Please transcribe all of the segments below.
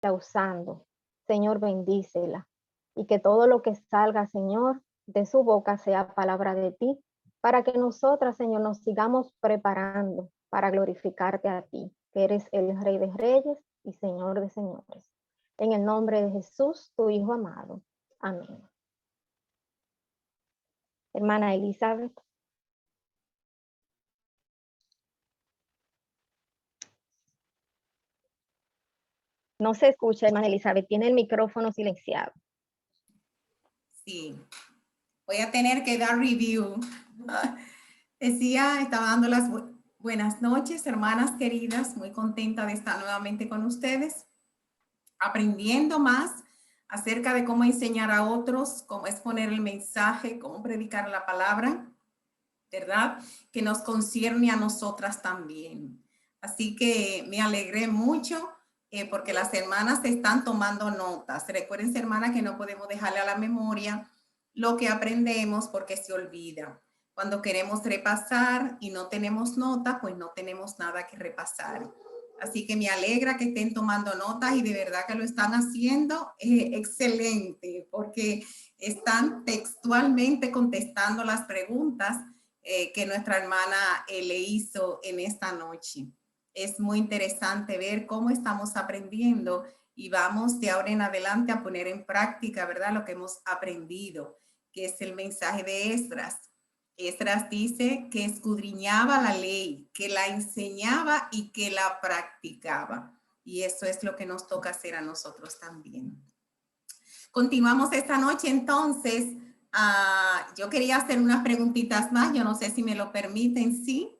usando. Señor, bendícela. Y que todo lo que salga, Señor, de su boca sea palabra de ti, para que nosotras, Señor, nos sigamos preparando para glorificarte a ti, que eres el Rey de Reyes y Señor de Señores. En el nombre de Jesús, tu Hijo amado. Amén. Hermana Elizabeth. No se escucha, hermana Elizabeth, tiene el micrófono silenciado. Sí, voy a tener que dar review. Decía, estaba dando las buenas noches, hermanas queridas, muy contenta de estar nuevamente con ustedes, aprendiendo más acerca de cómo enseñar a otros, cómo exponer el mensaje, cómo predicar la palabra, ¿verdad? Que nos concierne a nosotras también. Así que me alegré mucho porque las hermanas están tomando notas. Recuerden, hermanas, que no podemos dejarle a la memoria lo que aprendemos porque se olvida. Cuando queremos repasar y no tenemos nota, pues no tenemos nada que repasar. Así que me alegra que estén tomando notas y de verdad que lo están haciendo excelente porque están textualmente contestando las preguntas que nuestra hermana le hizo en esta noche. Es muy interesante ver cómo estamos aprendiendo y vamos de ahora en adelante a poner en práctica, ¿verdad? Lo que hemos aprendido, que es el mensaje de Esdras. Esdras dice que escudriñaba la ley, que la enseñaba y que la practicaba. Y eso es lo que nos toca hacer a nosotros también. Continuamos esta noche entonces. Yo quería hacer unas preguntitas más, yo no sé si me lo permiten, ¿sí?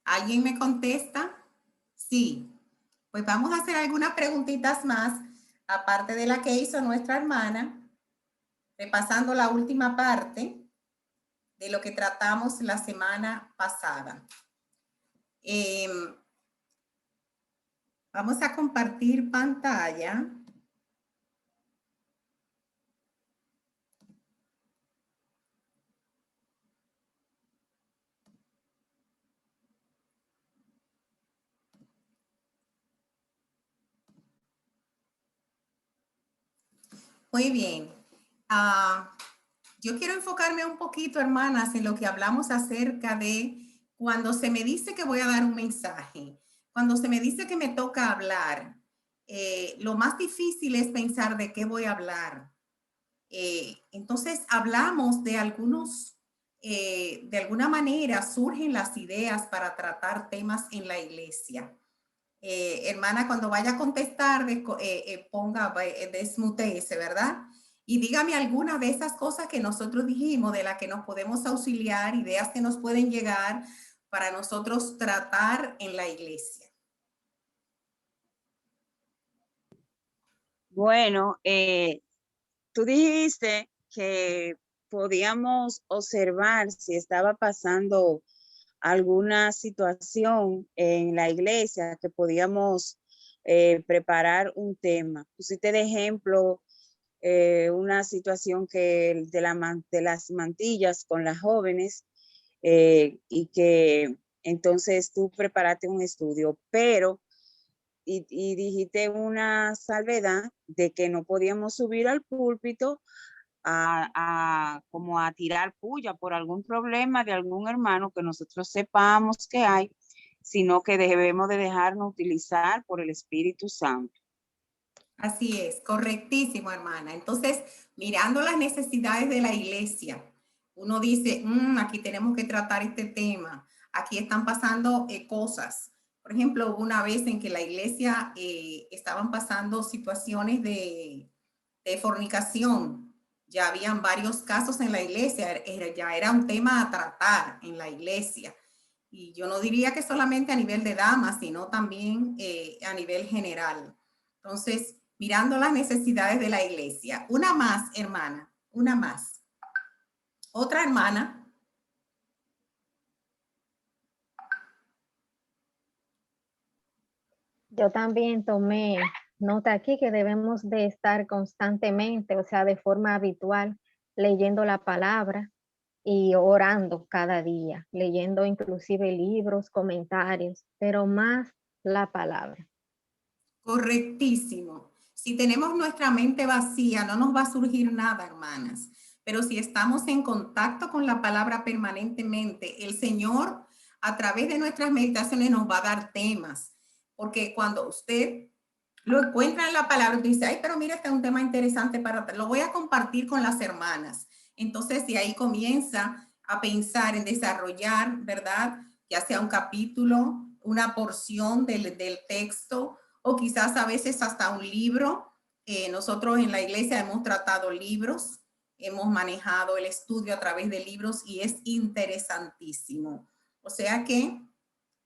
¿Alguien me contesta? Sí. Pues vamos a hacer algunas preguntitas más, aparte de la que hizo nuestra hermana, repasando la última parte de lo que tratamos la semana pasada. Vamos a compartir pantalla. Muy bien. Yo quiero enfocarme un poquito, hermanas, en lo que hablamos acerca de cuando se me dice que voy a dar un mensaje, cuando se me dice que me toca hablar, lo más difícil es pensar de qué voy a hablar. Entonces hablamos de de alguna manera surgen las ideas para tratar temas en la iglesia. Hermana, cuando vaya a contestar, ponga, desmuteese, ¿verdad? Y dígame alguna de esas cosas que nosotros dijimos, de las que nos podemos auxiliar, ideas que nos pueden llegar para nosotros tratar en la iglesia. Bueno, tú dijiste que podíamos observar si estaba pasando alguna situación en la iglesia, que podíamos preparar un tema. Pusiste de ejemplo una situación que de las mantillas con las jóvenes y que entonces tú preparaste un estudio, pero y dijiste una salvedad de que no podíamos subir al púlpito como a tirar puya por algún problema de algún hermano que nosotros sepamos que hay, sino que debemos de dejarnos utilizar por el Espíritu Santo. Así es, correctísimo, hermana. Entonces, mirando las necesidades de la iglesia, uno dice, aquí tenemos que tratar este tema, aquí están pasando cosas. Por ejemplo, una vez en que la iglesia estaban pasando situaciones de fornicación, ya habían varios casos en la iglesia, ya era un tema a tratar en la iglesia. Y yo no diría que solamente a nivel de damas, sino también a nivel general. Entonces, mirando las necesidades de la iglesia. Una más, hermana, una más. Otra hermana. Yo también tomé nota aquí que debemos de estar constantemente, o sea, de forma habitual, leyendo la palabra, y orando cada día, leyendo inclusive libros, comentarios, pero más la palabra. Correctísimo. Si tenemos nuestra mente vacía, no nos va a surgir nada, hermanas. Pero si estamos en contacto con la palabra permanentemente, el Señor a través de nuestras meditaciones nos va a dar temas. Porque cuando usted lo encuentra en la palabra, usted dice, ay, pero mira, este es un tema interesante lo voy a compartir con las hermanas. Entonces, de ahí comienza a pensar en desarrollar, ¿verdad? Ya sea un capítulo, una porción del texto, o quizás a veces hasta un libro. Nosotros en la iglesia hemos tratado libros, hemos manejado el estudio a través de libros y es interesantísimo. O sea que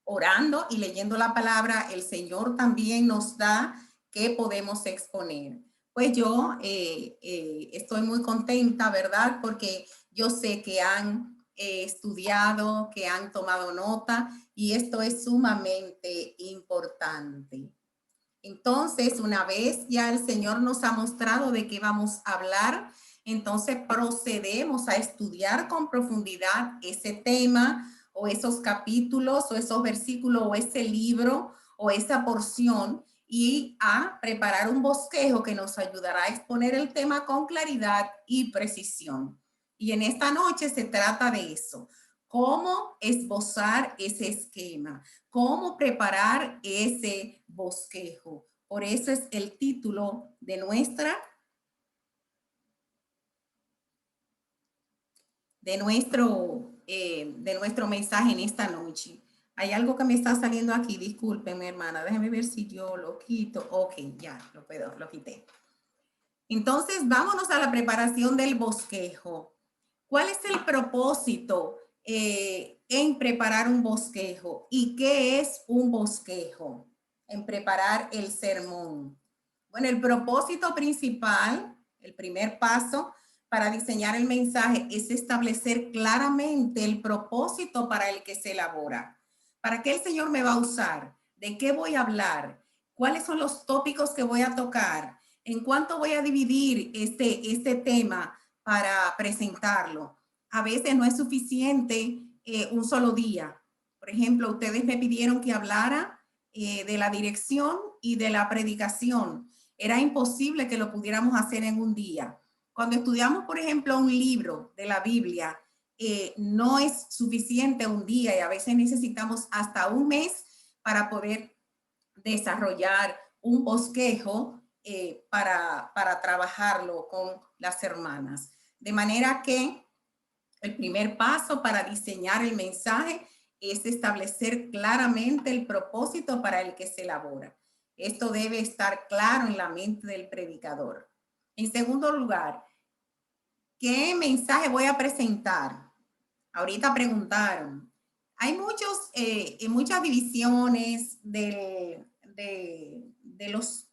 orando y leyendo la palabra, el Señor también nos da qué podemos exponer. Pues yo estoy muy contenta, ¿verdad? Porque yo sé que han estudiado, que han tomado nota y esto es sumamente importante. Entonces, una vez ya el Señor nos ha mostrado de qué vamos a hablar, entonces procedemos a estudiar con profundidad ese tema o esos capítulos o esos versículos o ese libro o esa porción y a preparar un bosquejo que nos ayudará a exponer el tema con claridad y precisión. Y en esta noche se trata de eso. ¿Cómo esbozar ese esquema? ¿Cómo preparar ese bosquejo? Por eso es el título de nuestro mensaje en esta noche. Hay algo que me está saliendo aquí, discúlpenme, hermana, déjenme ver si yo lo quito. Ok, ya, lo quité. Entonces, vámonos a la preparación del bosquejo. ¿Cuál es el propósito en preparar un bosquejo? ¿Y qué es un bosquejo? En preparar el sermón. Bueno, el propósito principal, el primer paso para diseñar el mensaje es establecer claramente el propósito para el que se elabora. ¿Para qué el Señor me va a usar? ¿De qué voy a hablar? ¿Cuáles son los tópicos que voy a tocar? ¿En cuánto voy a dividir este tema para presentarlo? A veces no es suficiente un solo día. Por ejemplo, ustedes me pidieron que hablara de la dirección y de la predicación. Era imposible que lo pudiéramos hacer en un día. Cuando estudiamos, por ejemplo, un libro de la Biblia, no es suficiente un día y a veces necesitamos hasta un mes para poder desarrollar un bosquejo para trabajarlo con las hermanas. De manera que el primer paso para diseñar el mensaje es establecer claramente el propósito para el que se elabora. Esto debe estar claro en la mente del predicador. En segundo lugar, ¿qué mensaje voy a presentar? Ahorita preguntaron. Hay muchas divisiones de los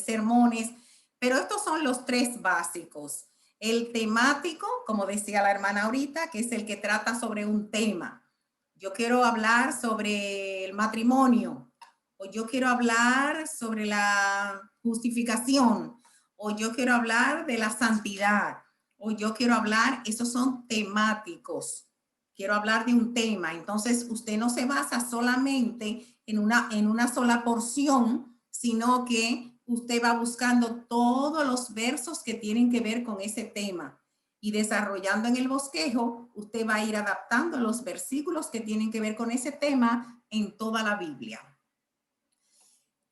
sermones, pero estos son los tres básicos. El temático, como decía la hermana ahorita, que es el que trata sobre un tema. Yo quiero hablar sobre el matrimonio, o yo quiero hablar sobre la justificación, o yo quiero hablar de la santidad, o yo quiero hablar, esos son temáticos. Quiero hablar de un tema. Entonces, usted no se basa solamente en una sola porción, sino que usted va buscando todos los versos que tienen que ver con ese tema. Y desarrollando en el bosquejo, usted va a ir adaptando los versículos que tienen que ver con ese tema en toda la Biblia.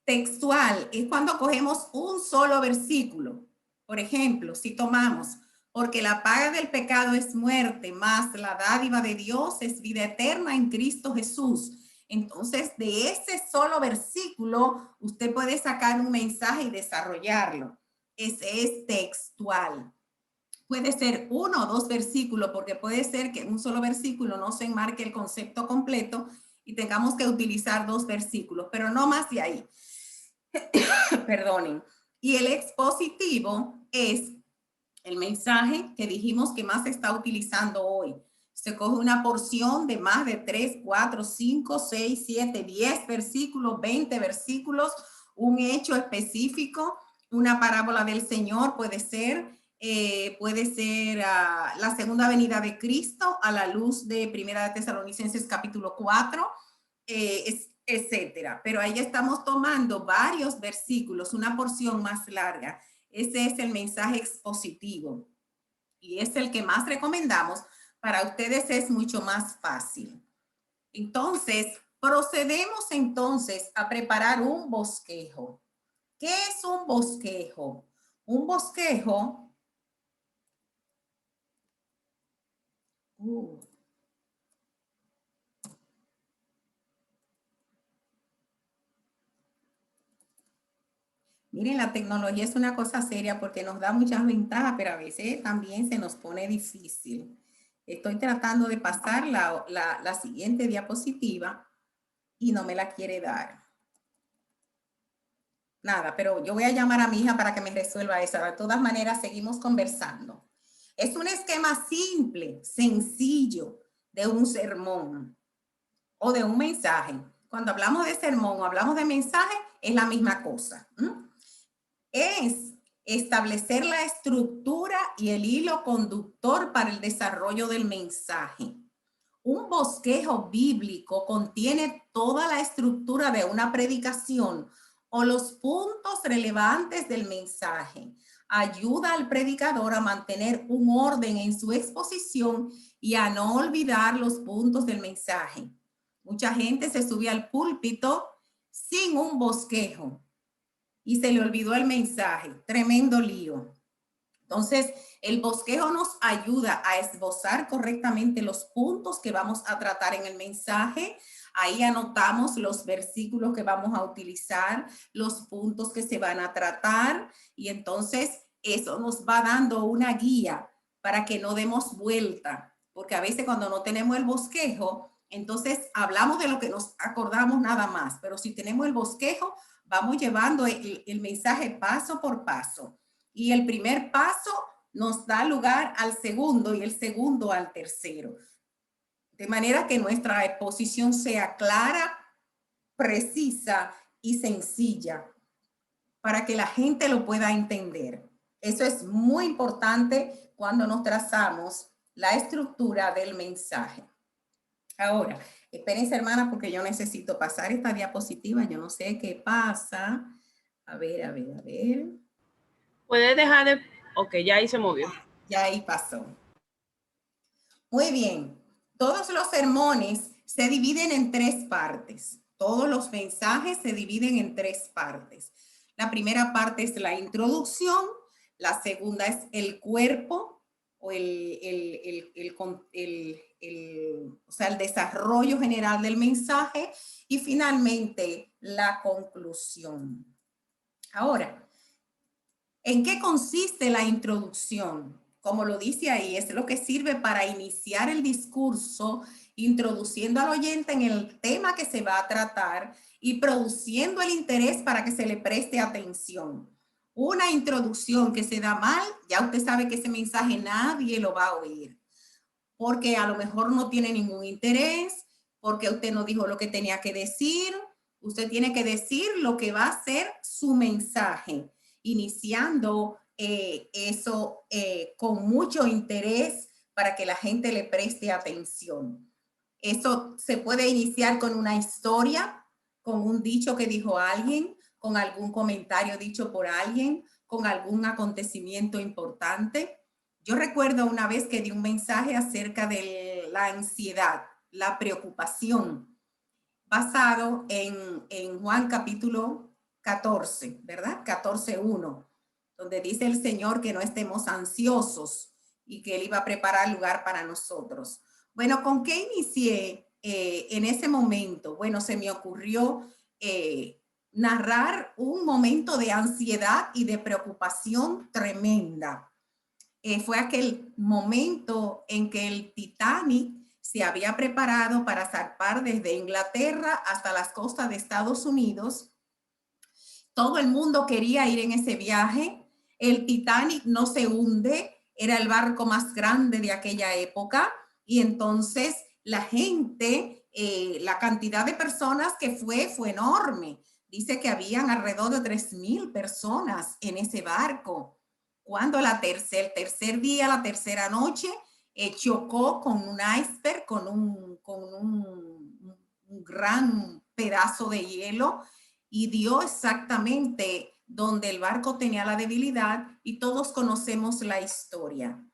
Textual es cuando cogemos un solo versículo. Por ejemplo, si tomamos, porque la paga del pecado es muerte, más la dádiva de Dios es vida eterna en Cristo Jesús. Entonces, de ese solo versículo, usted puede sacar un mensaje y desarrollarlo. Ese es textual. Puede ser uno o dos versículos, porque puede ser que en un solo versículo no se enmarque el concepto completo y tengamos que utilizar dos versículos, pero no más de ahí. Perdonen. Y el expositivo es el mensaje que dijimos que más se está utilizando hoy. Se coge una porción de más de 3, 4, 5, 6, 7, 10 versículos, 20 versículos, un hecho específico, una parábola del Señor puede ser, puede ser la segunda venida de Cristo a la luz de Primera de Tesalonicenses capítulo 4, etcétera. Pero ahí estamos tomando varios versículos, una porción más larga. Ese es el mensaje expositivo y es el que más recomendamos. Para ustedes es mucho más fácil. Entonces, procedemos entonces a preparar un bosquejo. ¿Qué es un bosquejo? Un bosquejo miren, la tecnología es una cosa seria porque nos da muchas ventajas, pero a veces también se nos pone difícil. Estoy tratando de pasar la siguiente diapositiva y no me la quiere dar. Nada, pero yo voy a llamar a mi hija para que me resuelva eso. De todas maneras, seguimos conversando. Es un esquema simple, sencillo, de un sermón o de un mensaje. Cuando hablamos de sermón o hablamos de mensaje, es la misma cosa. Es establecer la estructura y el hilo conductor para el desarrollo del mensaje. Un bosquejo bíblico contiene toda la estructura de una predicación o los puntos relevantes del mensaje. Ayuda al predicador a mantener un orden en su exposición y a no olvidar los puntos del mensaje. Mucha gente se sube al púlpito sin un bosquejo y se le olvidó el mensaje. Tremendo lío. Entonces, el bosquejo nos ayuda a esbozar correctamente los puntos que vamos a tratar en el mensaje. Ahí anotamos los versículos que vamos a utilizar, los puntos que se van a tratar, y entonces eso nos va dando una guía para que no demos vuelta, porque a veces cuando no tenemos el bosquejo, entonces hablamos de lo que nos acordamos nada más, pero si tenemos el bosquejo, vamos llevando el mensaje paso por paso. Y el primer paso nos da lugar al segundo y el segundo al tercero. De manera que nuestra exposición sea clara, precisa y sencilla para que la gente lo pueda entender. Eso es muy importante cuando nos trazamos la estructura del mensaje. Ahora, espérense, hermanas, porque yo necesito pasar esta diapositiva. Yo no sé qué pasa. A ver. Puede dejar de... Ok, ya ahí se movió. Ya ahí pasó. Muy bien. Todos los sermones se dividen en 3 partes. Todos los mensajes se dividen en 3 partes. La primera parte es la introducción. La segunda es el cuerpo o el desarrollo general del mensaje. Y finalmente, la conclusión. Ahora, ¿en qué consiste la introducción? Como lo dice ahí, es lo que sirve para iniciar el discurso, introduciendo al oyente en el tema que se va a tratar y produciendo el interés para que se le preste atención. Una introducción que se da mal, ya usted sabe que ese mensaje nadie lo va a oír, porque a lo mejor no tiene ningún interés, porque usted no dijo lo que tenía que decir. Usted tiene que decir lo que va a ser su mensaje, iniciando eso con mucho interés para que la gente le preste atención. Eso se puede iniciar con una historia, con un dicho que dijo alguien, con algún comentario dicho por alguien, con algún acontecimiento importante. Yo recuerdo una vez que di un mensaje acerca de la ansiedad, la preocupación, basado en Juan capítulo 14, ¿verdad? 14:1, donde dice el Señor que no estemos ansiosos y que Él iba a preparar lugar para nosotros. Bueno, ¿con qué inicié en ese momento? Bueno, se me ocurrió narrar un momento de ansiedad y de preocupación tremenda. Fue aquel momento en que el Titanic se había preparado para zarpar desde Inglaterra hasta las costas de Estados Unidos. Todo el mundo quería ir en ese viaje. El Titanic no se hunde, era el barco más grande de aquella época, y entonces la gente, la cantidad de personas que fue enorme. Dice que habían alrededor de 3,000 personas en ese barco. cuando el tercer día, la tercera noche, chocó con un iceberg, con un gran pedazo de hielo y dio exactamente donde el barco tenía la debilidad y todos conocemos la historia.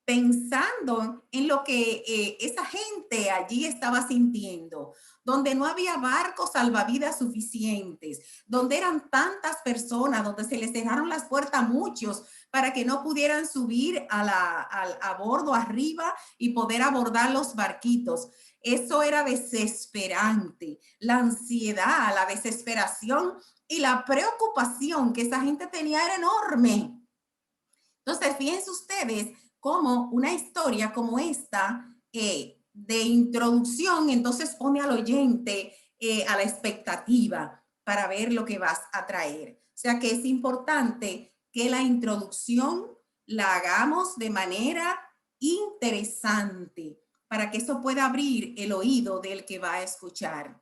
Pensando en lo que esa gente allí estaba sintiendo, donde no había barcos salvavidas suficientes, donde eran tantas personas, donde se les cerraron las puertas a muchos para que no pudieran subir a bordo arriba y poder abordar los barquitos. Eso era desesperante. La ansiedad, la desesperación y la preocupación que esa gente tenía era enorme. Entonces, fíjense ustedes cómo una historia como esta de introducción, entonces pone al oyente a la expectativa para ver lo que vas a traer. O sea que es importante que la introducción la hagamos de manera interesante para que eso pueda abrir el oído del que va a escuchar.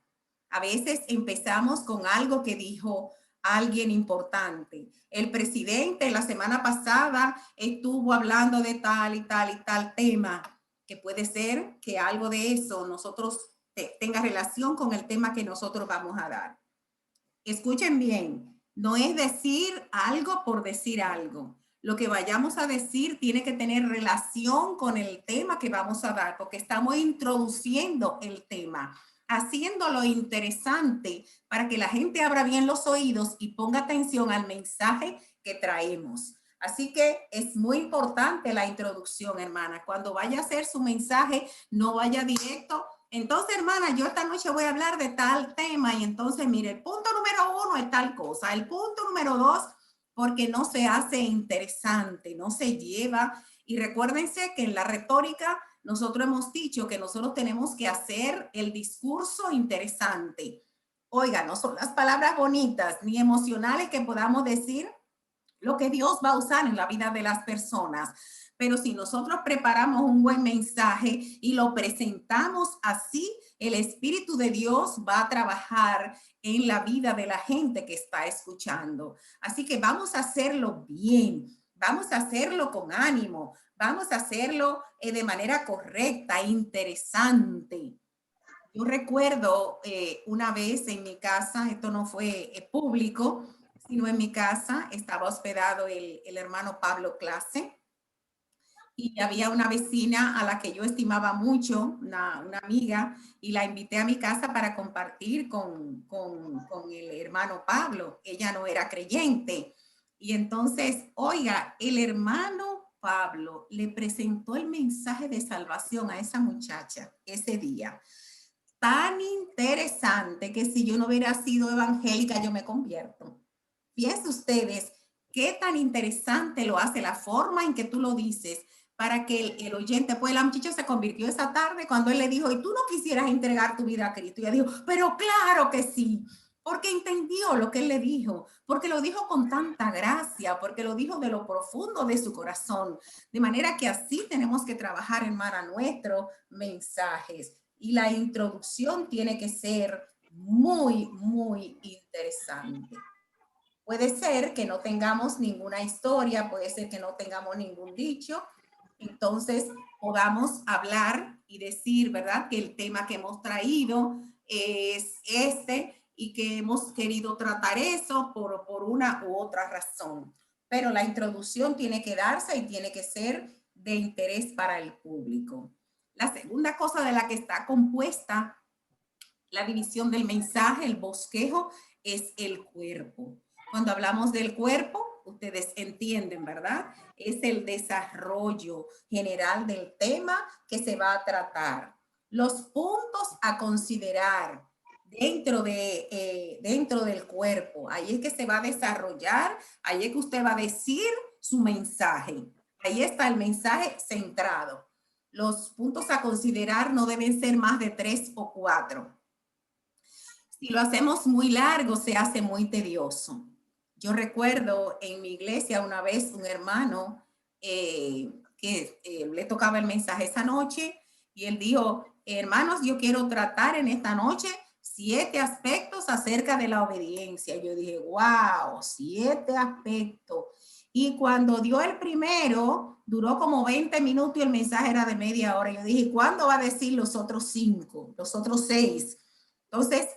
A veces empezamos con algo que dijo alguien importante. El presidente la semana pasada estuvo hablando de tal y tal y tal tema, que puede ser que algo de eso nosotros tenga relación con el tema que nosotros vamos a dar. Escuchen bien, no es decir algo por decir algo. Lo que vayamos a decir tiene que tener relación con el tema que vamos a dar, porque estamos introduciendo el tema, haciéndolo interesante para que la gente abra bien los oídos y ponga atención al mensaje que traemos. Así que es muy importante la introducción, hermana. Cuando vaya a hacer su mensaje, no vaya directo. Entonces, hermana, yo esta noche voy a hablar de tal tema y entonces, mire, el punto número 1 es tal cosa, el punto número 2, porque no se hace interesante, no se lleva. Y recuérdense que en la retórica nosotros hemos dicho que nosotros tenemos que hacer el discurso interesante. Oiga, no son las palabras bonitas ni emocionales que podamos decir lo que Dios va a usar en la vida de las personas. Pero si nosotros preparamos un buen mensaje y lo presentamos así, el Espíritu de Dios va a trabajar en la vida de la gente que está escuchando. Así que vamos a hacerlo bien, vamos a hacerlo con ánimo, vamos a hacerlo de manera correcta, interesante. Yo recuerdo una vez en mi casa, esto no fue público, sino en mi casa estaba hospedado el hermano Pablo Clase y había una vecina a la que yo estimaba mucho, una amiga, y la invité a mi casa para compartir con el hermano Pablo. Ella no era creyente. Y entonces, oiga, el hermano Pablo le presentó el mensaje de salvación a esa muchacha ese día. Tan interesante que si yo no hubiera sido evangélica, yo me convierto. Fíjense ustedes qué tan interesante lo hace la forma en que tú lo dices para que el oyente, pues la muchacha se convirtió esa tarde cuando él le dijo, ¿y tú no quisieras entregar tu vida a Cristo? Y ella dijo, pero claro que sí, porque entendió lo que él le dijo, porque lo dijo con tanta gracia, porque lo dijo de lo profundo de su corazón. De manera que así tenemos que trabajar, hermana, nuestros mensajes. Y la introducción tiene que ser muy, muy interesante. Puede ser que no tengamos ninguna historia, puede ser que no tengamos ningún dicho, entonces podamos hablar y decir, ¿verdad?, que el tema que hemos traído es este y que hemos querido tratar eso por una u otra razón. Pero la introducción tiene que darse y tiene que ser de interés para el público. La segunda cosa de la que está compuesta la división del mensaje, el bosquejo, es el cuerpo. Cuando hablamos del cuerpo, ustedes entienden, ¿verdad? Es el desarrollo general del tema que se va a tratar. Los puntos a considerar dentro del cuerpo, ahí es que se va a desarrollar, ahí es que usted va a decir su mensaje. Ahí está el mensaje centrado. Los puntos a considerar no deben ser más de 3 o 4. Si lo hacemos muy largo, se hace muy tedioso. Yo recuerdo en mi iglesia una vez un hermano que le tocaba el mensaje esa noche y él dijo, hermanos, yo quiero tratar en esta noche 7 aspectos acerca de la obediencia. Yo dije, wow, 7 aspectos. Y cuando dio el primero, duró como 20 minutos y el mensaje era de media hora. Yo dije, ¿cuándo va a decir los otros 5, los otros 6? Entonces,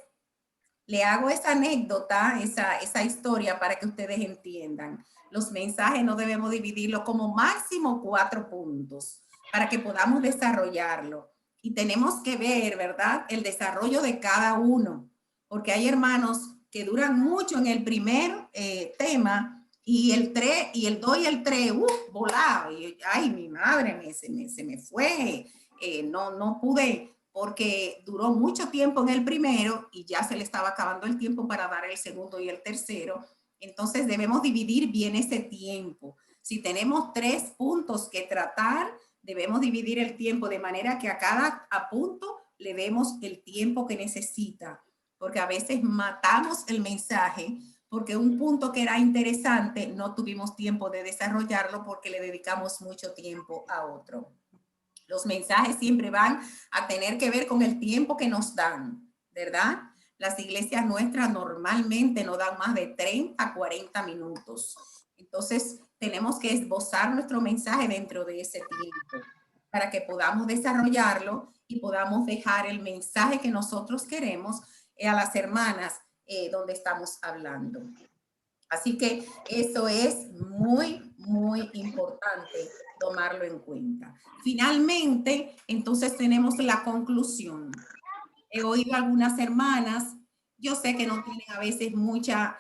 le hago esa anécdota, esa historia para que ustedes entiendan. Los mensajes no debemos dividirlo como máximo 4 puntos para que podamos desarrollarlo. Y tenemos que ver, ¿verdad?, el desarrollo de cada uno, porque hay hermanos que duran mucho en el primer tema y el 3 y el 2 y el 3, volado. Y, ay, mi madre, se me fue. No pude, porque duró mucho tiempo en el primero y ya se le estaba acabando el tiempo para dar el segundo y el tercero. Entonces debemos dividir bien ese tiempo. Si tenemos 3 puntos que tratar, debemos dividir el tiempo de manera que a cada punto le demos el tiempo que necesita, porque a veces matamos el mensaje porque un punto que era interesante no tuvimos tiempo de desarrollarlo porque le dedicamos mucho tiempo a otro. Los mensajes siempre van a tener que ver con el tiempo que nos dan, ¿verdad? Las iglesias nuestras normalmente nos dan más de 30 a 40 minutos. Entonces, tenemos que esbozar nuestro mensaje dentro de ese tiempo para que podamos desarrollarlo y podamos dejar el mensaje que nosotros queremos a las hermanas donde estamos hablando. Así que eso es muy, muy importante tomarlo en cuenta. Finalmente, entonces tenemos la conclusión. He oído algunas hermanas, yo sé que no tienen a veces mucha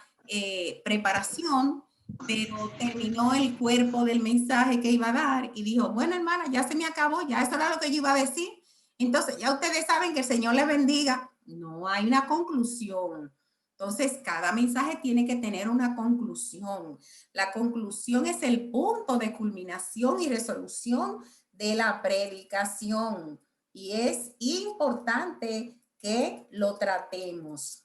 preparación, pero terminó el cuerpo del mensaje que iba a dar y dijo, bueno, hermana, ya se me acabó, ya eso era lo que yo iba a decir. Entonces, ya ustedes saben que el Señor les bendiga. No hay una conclusión. Entonces, cada mensaje tiene que tener una conclusión. La conclusión es el punto de culminación y resolución de la predicación. Y es importante que lo tratemos.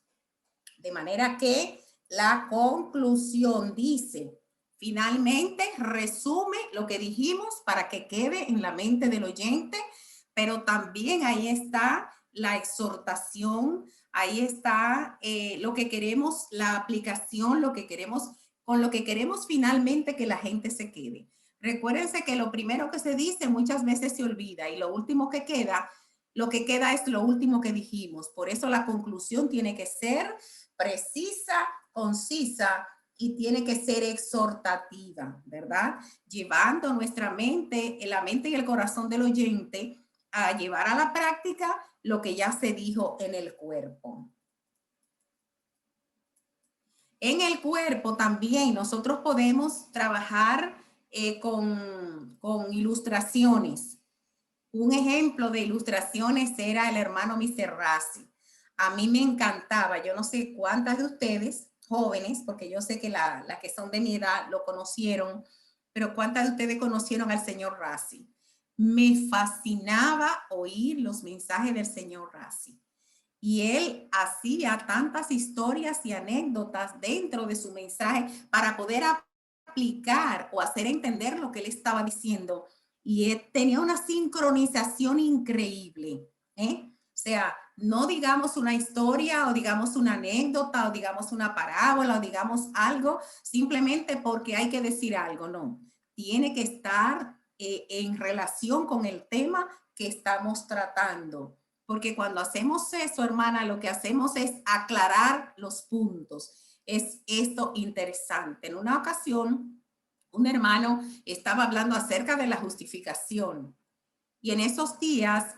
De manera que la conclusión dice, finalmente resume lo que dijimos para que quede en la mente del oyente, pero también ahí está la exhortación, ahí está lo que queremos, la aplicación, lo que queremos, con lo que queremos finalmente que la gente se quede. Recuérdense que lo primero que se dice muchas veces se olvida y lo último que queda, lo que queda es lo último que dijimos. Por eso la conclusión tiene que ser precisa, concisa y tiene que ser exhortativa, ¿verdad? Llevando nuestra mente, la mente y el corazón del oyente a llevar a la práctica lo que ya se dijo en el cuerpo. En el cuerpo también nosotros podemos trabajar con ilustraciones. Un ejemplo de ilustraciones era el hermano Mr. Rassi. A mí me encantaba, yo no sé cuántas de ustedes, jóvenes, porque yo sé que las que son de mi edad lo conocieron, pero cuántas de ustedes conocieron al señor Rassi. Me fascinaba oír los mensajes del señor Rassi. Y él hacía tantas historias y anécdotas dentro de su mensaje para poder aplicar o hacer entender lo que él estaba diciendo. Y él tenía una sincronización increíble, ¿eh? O sea, no digamos una historia o digamos una anécdota o digamos una parábola o digamos algo simplemente porque hay que decir algo, no. Tiene que estar en relación con el tema que estamos tratando. Porque cuando hacemos eso, hermana, lo que hacemos es aclarar los puntos. Es esto interesante. En una ocasión, un hermano estaba hablando acerca de la justificación. Y en esos días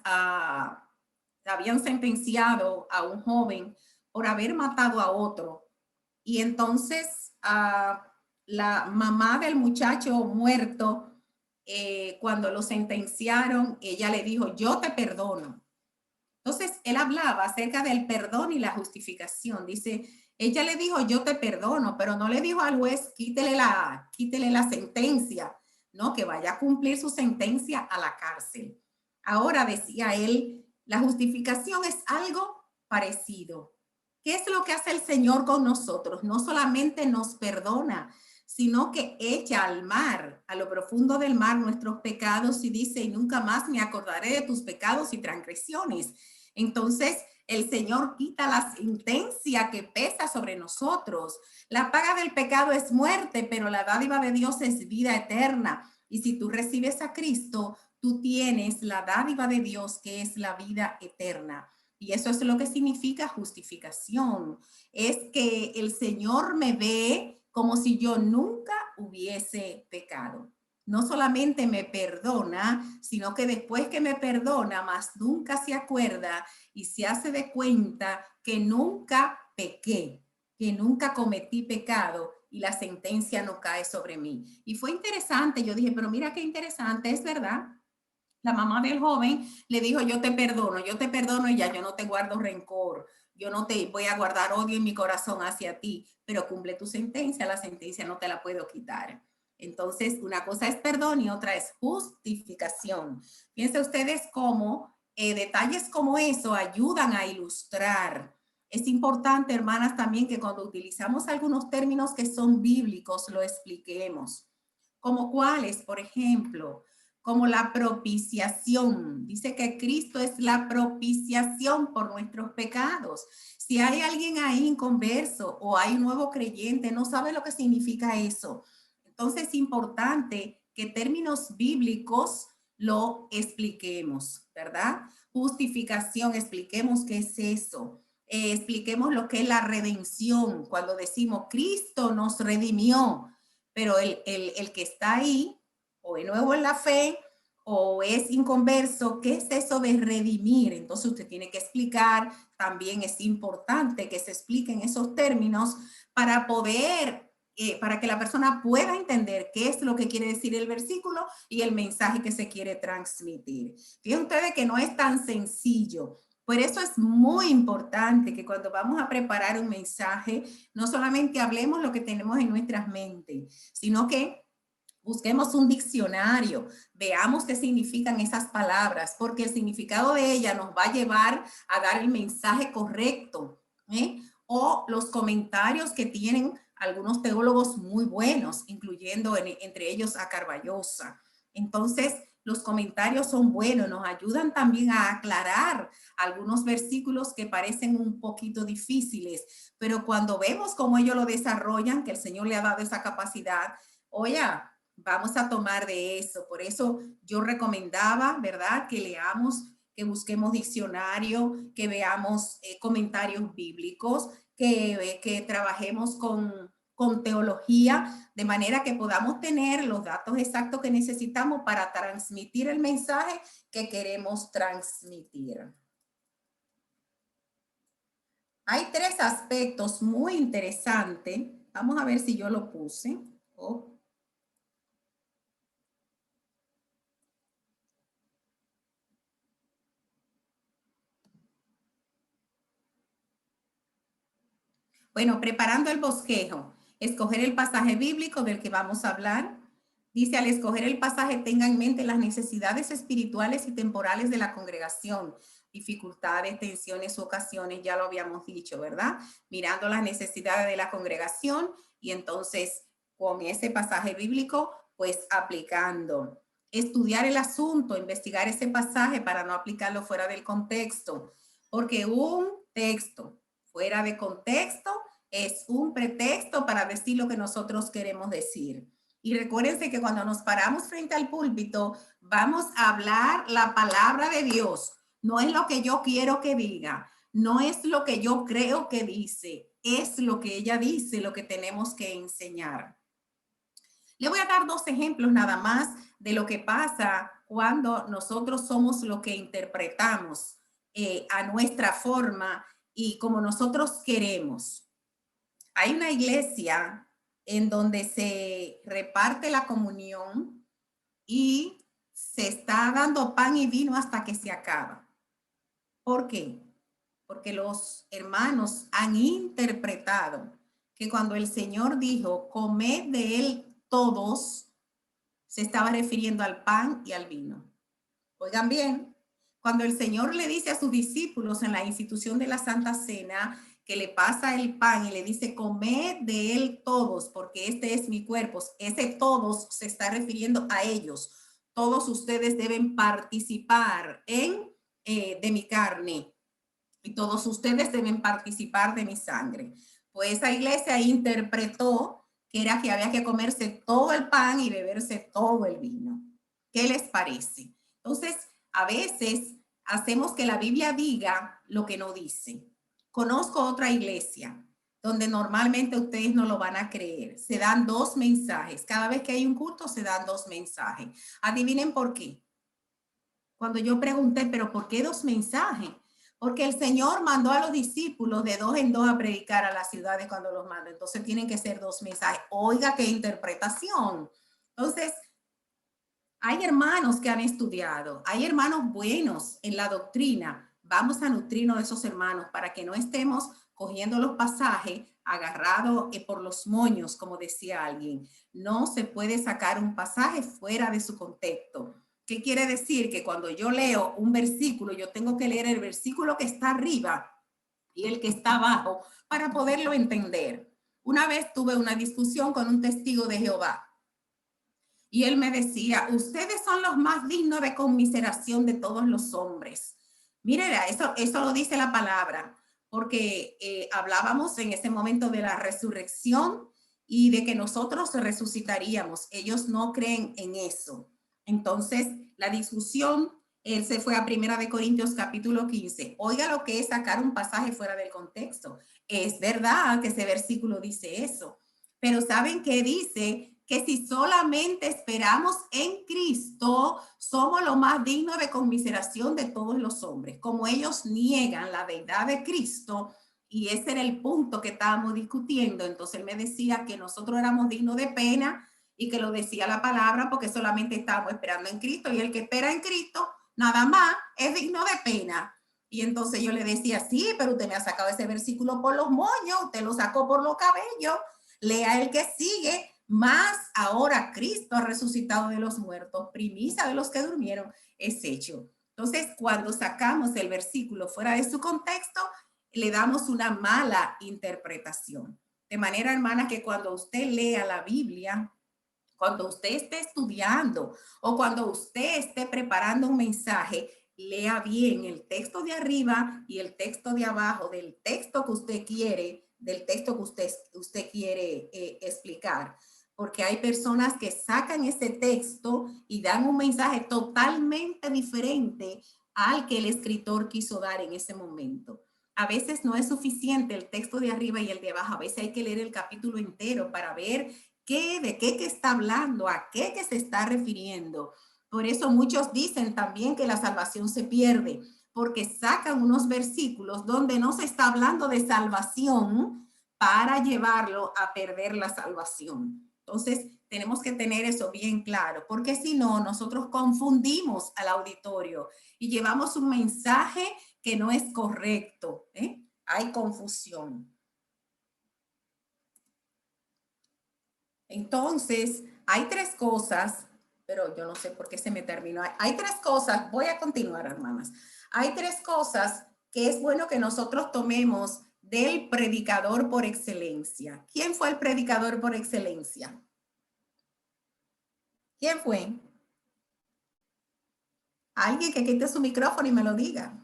habían sentenciado a un joven por haber matado a otro. Y entonces la mamá del muchacho muerto, cuando lo sentenciaron, ella le dijo, yo te perdono. Entonces, él hablaba acerca del perdón y la justificación. Dice, ella le dijo, yo te perdono, pero no le dijo al juez, quítele la sentencia, ¿no? Que vaya a cumplir su sentencia a la cárcel. Ahora, decía él, la justificación es algo parecido. ¿Qué es lo que hace el Señor con nosotros? No solamente nos perdona, sino que echa al mar, a lo profundo del mar, nuestros pecados y dice, y nunca más me acordaré de tus pecados y transgresiones. Entonces, el Señor quita la sentencia que pesa sobre nosotros. La paga del pecado es muerte, pero la dádiva de Dios es vida eterna. Y si tú recibes a Cristo, tú tienes la dádiva de Dios, que es la vida eterna. Y eso es lo que significa justificación. Es que el Señor me ve como si yo nunca hubiese pecado. No solamente me perdona, sino que después que me perdona, más nunca se acuerda y se hace de cuenta que nunca pequé, que nunca cometí pecado y la sentencia no cae sobre mí. Y fue interesante, yo dije, pero mira qué interesante, es verdad. La mamá del joven le dijo, yo te perdono y ya yo no te guardo rencor, yo no te voy a guardar odio en mi corazón hacia ti, pero cumple tu sentencia, la sentencia no te la puedo quitar. Entonces, una cosa es perdón y otra es justificación. Piensen ustedes cómo detalles como eso ayudan a ilustrar. Es importante, hermanas, también que cuando utilizamos algunos términos que son bíblicos, lo expliquemos. ¿Como cuáles? Por ejemplo, como la propiciación. Dice que Cristo es la propiciación por nuestros pecados. Si hay alguien ahí inconverso o hay un nuevo creyente, no sabe lo que significa eso. Entonces es importante que términos bíblicos lo expliquemos, ¿verdad? Justificación, expliquemos qué es eso. Expliquemos lo que es la redención. Cuando decimos Cristo nos redimió, pero el que está ahí o es nuevo en la fe o es inconverso, ¿qué es eso de redimir? Entonces usted tiene que explicar, también es importante que se expliquen esos términos para poder, para que la persona pueda entender qué es lo que quiere decir el versículo y el mensaje que se quiere transmitir. Fíjense ustedes que no es tan sencillo. Por eso es muy importante que cuando vamos a preparar un mensaje, no solamente hablemos lo que tenemos en nuestras mentes, sino que busquemos un diccionario, veamos qué significan esas palabras, porque el significado de ella nos va a llevar a dar el mensaje correcto, ¿eh? O los comentarios que tienen algunos teólogos muy buenos, incluyendo entre ellos a Carballosa. Entonces, los comentarios son buenos, nos ayudan también a aclarar algunos versículos que parecen un poquito difíciles, pero cuando vemos cómo ellos lo desarrollan, que el Señor le ha dado esa capacidad, oye, vamos a tomar de eso. Por eso yo recomendaba, ¿verdad? Que leamos, que busquemos diccionario, que veamos comentarios bíblicos, que trabajemos con teología, de manera que podamos tener los datos exactos que necesitamos para transmitir el mensaje que queremos transmitir. Hay tres aspectos muy interesantes. Vamos a ver si yo lo puse. Oh. Bueno, preparando el bosquejo, escoger el pasaje bíblico del que vamos a hablar. Dice, al escoger el pasaje, tenga en mente las necesidades espirituales y temporales de la congregación, dificultades, tensiones, ocasiones, ya lo habíamos dicho, ¿verdad? Mirando las necesidades de la congregación y entonces con ese pasaje bíblico, pues aplicando. Estudiar el asunto, investigar ese pasaje para no aplicarlo fuera del contexto, porque un texto fuera de contexto es un pretexto para decir lo que nosotros queremos decir. Y recuérdense que cuando nos paramos frente al púlpito, vamos a hablar la palabra de Dios. No es lo que yo quiero que diga, no es lo que yo creo que dice, es lo que ella dice, lo que tenemos que enseñar. Le voy a dar dos ejemplos nada más de lo que pasa cuando nosotros somos lo que interpretamos a nuestra forma y como nosotros queremos. Hay una iglesia en donde se reparte la comunión y se está dando pan y vino hasta que se acaba. ¿Por qué? Porque los hermanos han interpretado que cuando el Señor dijo, comed de él todos, se estaba refiriendo al pan y al vino. Oigan bien, cuando el Señor le dice a sus discípulos en la institución de la Santa Cena, que le pasa el pan y le dice, comed de él todos, porque este es mi cuerpo. Ese todos se está refiriendo a ellos. Todos ustedes deben participar de mi carne. y todos ustedes deben participar de mi sangre. Pues esa iglesia interpretó que era que había que comerse todo el pan y beberse todo el vino. ¿Qué les parece? Entonces, a veces hacemos que la Biblia diga lo que no dice. Conozco otra iglesia donde normalmente ustedes no lo van a creer. Se dan 2 mensajes. Cada vez que hay un culto se dan 2 mensajes. Adivinen por qué. Cuando yo pregunté, ¿pero por qué 2 mensajes? Porque el Señor mandó a los discípulos de 2 en 2 a predicar a las ciudades cuando los manda. Entonces tienen que ser 2 mensajes. Oiga, qué interpretación. Entonces, hay hermanos que han estudiado, hay hermanos buenos en la doctrina. Vamos a nutrirnos de esos hermanos para que no estemos cogiendo los pasajes agarrados por los moños, como decía alguien. No se puede sacar un pasaje fuera de su contexto. ¿Qué quiere decir? Que cuando yo leo un versículo, yo tengo que leer el versículo que está arriba y el que está abajo para poderlo entender. Una vez tuve una discusión con un testigo de Jehová. Y él me decía, ustedes son los más dignos de conmiseración de todos los hombres. Miren, eso lo dice la palabra, porque hablábamos en ese momento de la resurrección y de que nosotros resucitaríamos. Ellos no creen en eso. Entonces, la discusión, él se fue a 1 Corintios capítulo 15. Oiga lo que es sacar un pasaje fuera del contexto. Es verdad que ese versículo dice eso, pero ¿saben qué dice? Que si solamente esperamos en Cristo, somos lo más dignos de conmiseración de todos los hombres. Como ellos niegan la deidad de Cristo, y ese era el punto que estábamos discutiendo, entonces él me decía que nosotros éramos dignos de pena y que lo decía la palabra porque solamente estábamos esperando en Cristo, y el que espera en Cristo, nada más, es digno de pena. Y entonces yo le decía, sí, pero usted me ha sacado ese versículo por los moños, usted lo sacó por los cabellos, lea el que sigue. Más ahora Cristo ha resucitado de los muertos, primicia de los que durmieron es hecho. Entonces, cuando sacamos el versículo fuera de su contexto, le damos una mala interpretación. De manera, hermana, que cuando usted lea la Biblia, cuando usted esté estudiando o cuando usted esté preparando un mensaje, lea bien el texto de arriba y el texto de abajo del texto que usted quiere, del texto que usted quiere explicar. Porque hay personas que sacan ese texto y dan un mensaje totalmente diferente al que el escritor quiso dar en ese momento. A veces no es suficiente el texto de arriba y el de abajo. A veces hay que leer el capítulo entero para ver de qué está hablando, a qué que se está refiriendo. Por eso muchos dicen también que la salvación se pierde, porque sacan unos versículos donde no se está hablando de salvación para llevarlo a perder la salvación. Entonces, tenemos que tener eso bien claro, porque si no, nosotros confundimos al auditorio y llevamos un mensaje que no es correcto. Hay confusión. Entonces, hay 3 cosas, pero yo no sé por qué se me terminó. Hay 3 cosas, voy a continuar, hermanas. Hay 3 cosas que es bueno que nosotros tomemos del predicador por excelencia. ¿Quién fue el predicador por excelencia? ¿Quién fue? Alguien que quite su micrófono y me lo diga.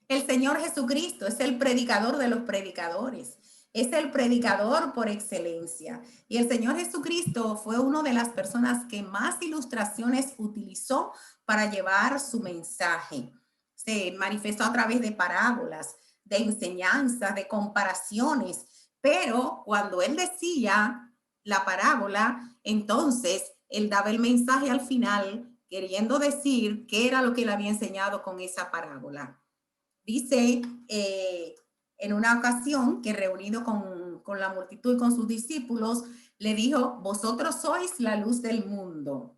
El Señor Jesucristo es el predicador de los predicadores. Es el predicador por excelencia. Y el Señor Jesucristo fue una de las personas que más ilustraciones utilizó para llevar su mensaje. Se manifestó a través de parábolas, de enseñanzas, de comparaciones. Pero cuando él decía la parábola, entonces él daba el mensaje al final, queriendo decir qué era lo que él había enseñado con esa parábola. Dice en una ocasión que reunido con la multitud y con sus discípulos, le dijo, vosotros sois la luz del mundo.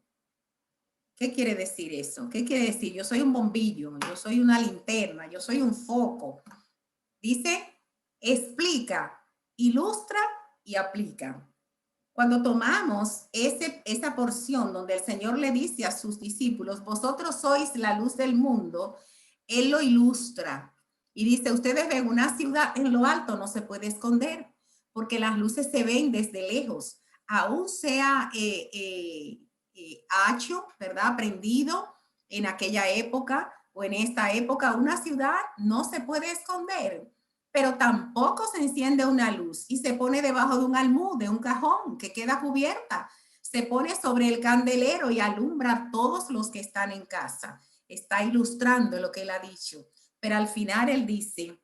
¿Qué quiere decir eso? ¿Qué quiere decir? Yo soy un bombillo, yo soy una linterna, yo soy un foco. Dice, explica, ilustra y aplica. Cuando tomamos esa porción donde el Señor le dice a sus discípulos, vosotros sois la luz del mundo, él lo ilustra y dice, ustedes ven una ciudad en lo alto, no se puede esconder, porque las luces se ven desde lejos, aún sea hecho, ¿verdad? Aprendido en aquella época o en esta época. Una ciudad no se puede esconder, pero tampoco se enciende una luz y se pone debajo de un almud, de un cajón que queda cubierta. Se pone sobre el candelero y alumbra a todos los que están en casa. Está ilustrando lo que él ha dicho. Pero al final él dice,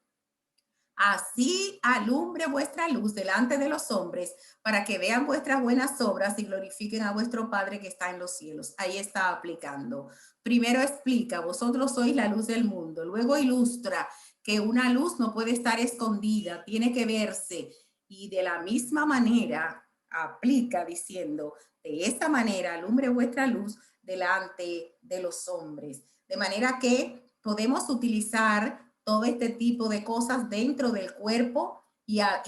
así alumbre vuestra luz delante de los hombres, para que vean vuestras buenas obras y glorifiquen a vuestro Padre que está en los cielos. Ahí está aplicando. Primero explica, vosotros sois la luz del mundo. Luego ilustra que una luz no puede estar escondida, tiene que verse. Y de la misma manera aplica diciendo, de esa manera alumbre vuestra luz delante de los hombres. De manera que podemos utilizar todo este tipo de cosas dentro del cuerpo y a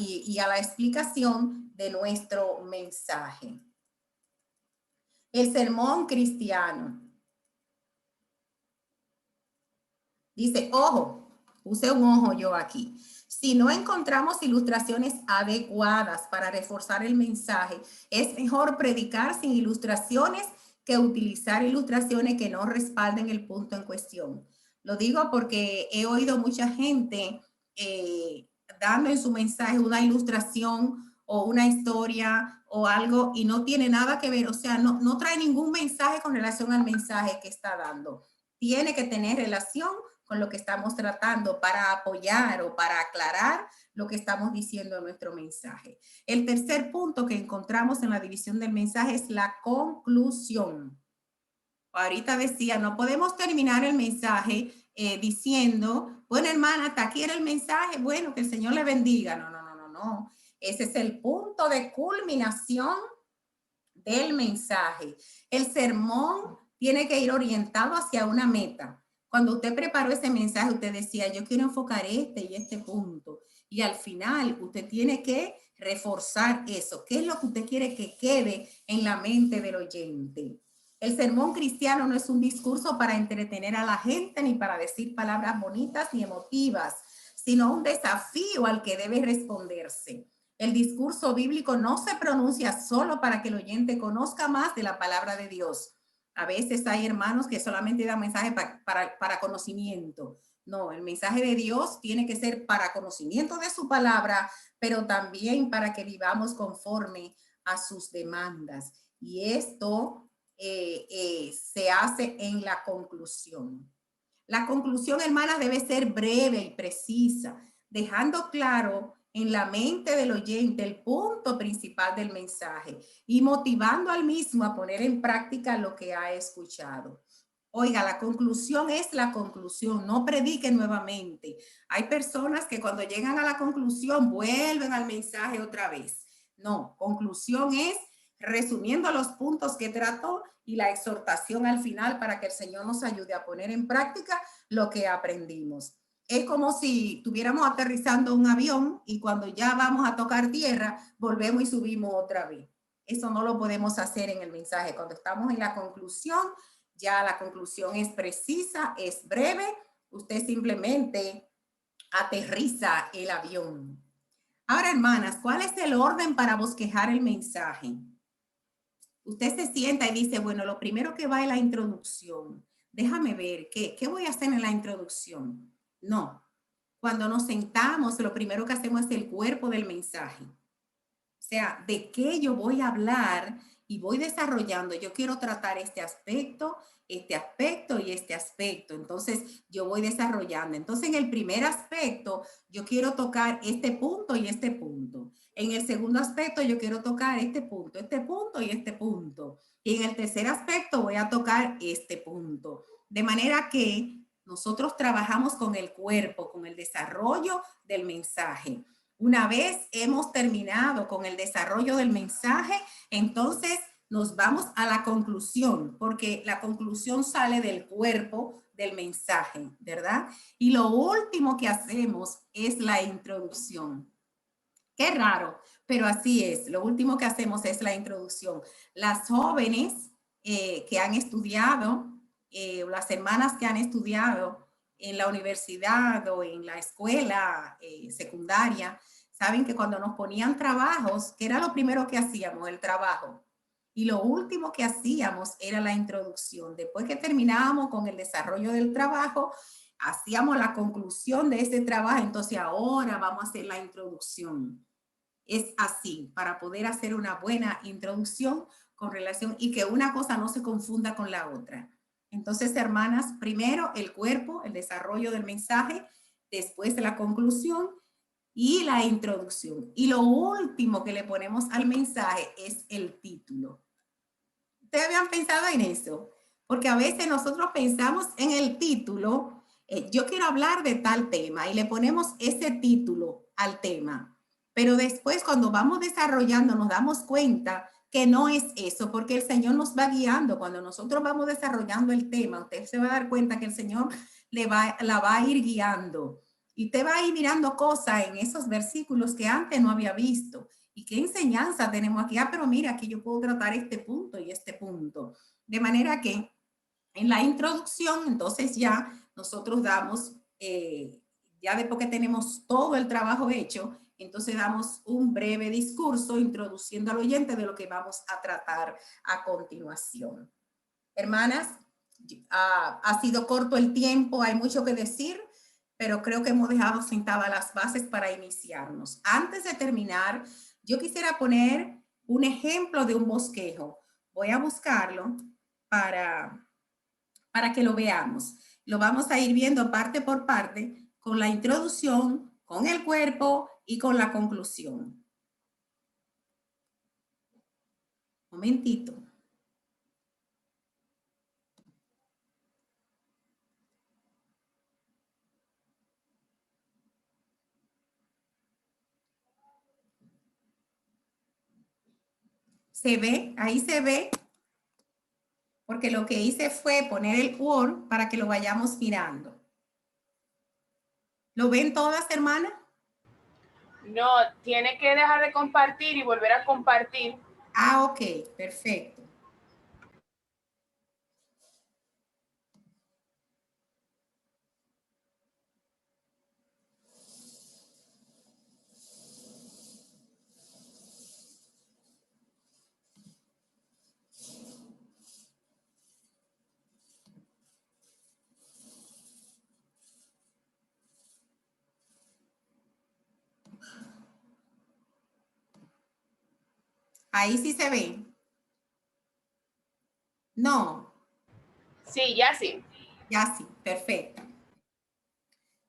la explicación de nuestro mensaje. El sermón cristiano. Dice, ojo, puse un ojo yo aquí. Si no encontramos ilustraciones adecuadas para reforzar el mensaje, es mejor predicar sin ilustraciones que utilizar ilustraciones que no respalden el punto en cuestión. Lo digo porque he oído mucha gente dando en su mensaje una ilustración o una historia o algo y no tiene nada que ver, o sea, no trae ningún mensaje con relación al mensaje que está dando. Tiene que tener relación con lo que estamos tratando para apoyar o para aclarar lo que estamos diciendo en nuestro mensaje. El tercer punto que encontramos en la división del mensaje es la conclusión. Ahorita decía, no podemos terminar el mensaje diciendo, bueno, hermana, hasta aquí era el mensaje, bueno, que el Señor le bendiga. No. Ese es el punto de culminación del mensaje. El sermón tiene que ir orientado hacia una meta. Cuando usted preparó ese mensaje, usted decía, yo quiero enfocar este y este punto. Y al final, usted tiene que reforzar eso. ¿Qué es lo que usted quiere que quede en la mente del oyente? El sermón cristiano no es un discurso para entretener a la gente, ni para decir palabras bonitas ni emotivas, sino un desafío al que debe responderse. El discurso bíblico no se pronuncia solo para que el oyente conozca más de la palabra de Dios. A veces hay hermanos que solamente dan mensaje para conocimiento. No, el mensaje de Dios tiene que ser para conocimiento de su palabra, pero también para que vivamos conforme a sus demandas. Y esto se hace en la conclusión. La conclusión, hermanas, debe ser breve y precisa, dejando claro en la mente del oyente el punto principal del mensaje y motivando al mismo a poner en práctica lo que ha escuchado. Oiga, la conclusión es la conclusión, no predique nuevamente. Hay personas que cuando llegan a la conclusión vuelven al mensaje otra vez. No, conclusión es resumiendo los puntos que trató y la exhortación al final para que el Señor nos ayude a poner en práctica lo que aprendimos. Es como si estuviéramos aterrizando un avión y cuando ya vamos a tocar tierra, volvemos y subimos otra vez. Eso no lo podemos hacer en el mensaje. Cuando estamos en la conclusión, ya la conclusión es precisa, es breve. Usted simplemente aterriza el avión. Ahora, hermanas, ¿cuál es el orden para bosquejar el mensaje? Usted se sienta y dice, bueno, lo primero que va es la introducción. Déjame ver, ¿qué voy a hacer en la introducción? No, cuando nos sentamos, lo primero que hacemos es el cuerpo del mensaje. O sea, ¿de qué yo voy a hablar? Y voy desarrollando, yo quiero tratar este aspecto y este aspecto. Entonces, yo voy desarrollando. Entonces, en el primer aspecto, yo quiero tocar este punto y este punto. En el segundo aspecto, yo quiero tocar este punto y este punto. Y en el tercer aspecto, voy a tocar este punto. De manera que nosotros trabajamos con el cuerpo, con el desarrollo del mensaje. Una vez hemos terminado con el desarrollo del mensaje, entonces nos vamos a la conclusión, porque la conclusión sale del cuerpo del mensaje, ¿verdad? Y lo último que hacemos es la introducción. Qué raro, pero así es. Lo último que hacemos es la introducción. Las jóvenes que han estudiado, las hermanas que han estudiado en la universidad o en la escuela secundaria, saben que cuando nos ponían trabajos, ¿qué era lo primero que hacíamos? El trabajo. Y lo último que hacíamos era la introducción. Después que terminábamos con el desarrollo del trabajo, hacíamos la conclusión de ese trabajo. Entonces ahora vamos a hacer la introducción. Es así, para poder hacer una buena introducción con relación y que una cosa no se confunda con la otra. Entonces, hermanas, primero el cuerpo, el desarrollo del mensaje, después la conclusión y la introducción. Y lo último que le ponemos al mensaje es el título. ¿Ustedes habían pensado en eso? Porque a veces nosotros pensamos en el título, yo quiero hablar de tal tema y le ponemos ese título al tema. Pero después cuando vamos desarrollando nos damos cuenta que no es eso, porque el Señor nos va guiando. Cuando nosotros vamos desarrollando el tema, usted se va a dar cuenta que el Señor la va a ir guiando. Y usted va a ir mirando cosas en esos versículos que antes no había visto. ¿Y qué enseñanza tenemos aquí? Ah, pero mira, aquí yo puedo tratar este punto y este punto. De manera que en la introducción, entonces ya nosotros damos, ya después que tenemos todo el trabajo hecho, entonces damos un breve discurso introduciendo al oyente de lo que vamos a tratar a continuación. Hermanas, ha sido corto el tiempo, hay mucho que decir, pero creo que hemos dejado sentadas las bases para iniciarnos. Antes de terminar, yo quisiera poner un ejemplo de un bosquejo. Voy a buscarlo para que lo veamos. Lo vamos a ir viendo parte por parte con la introducción, con el cuerpo y con la conclusión. Un momentito. ¿Se ve? Ahí se ve. Porque lo que hice fue poner el Word para que lo vayamos mirando. ¿Lo ven todas, hermanas? No, tiene que dejar de compartir y volver a compartir. Ah, ok, perfecto. Ahí sí se ve. No. Sí, ya sí. Ya sí, perfecto.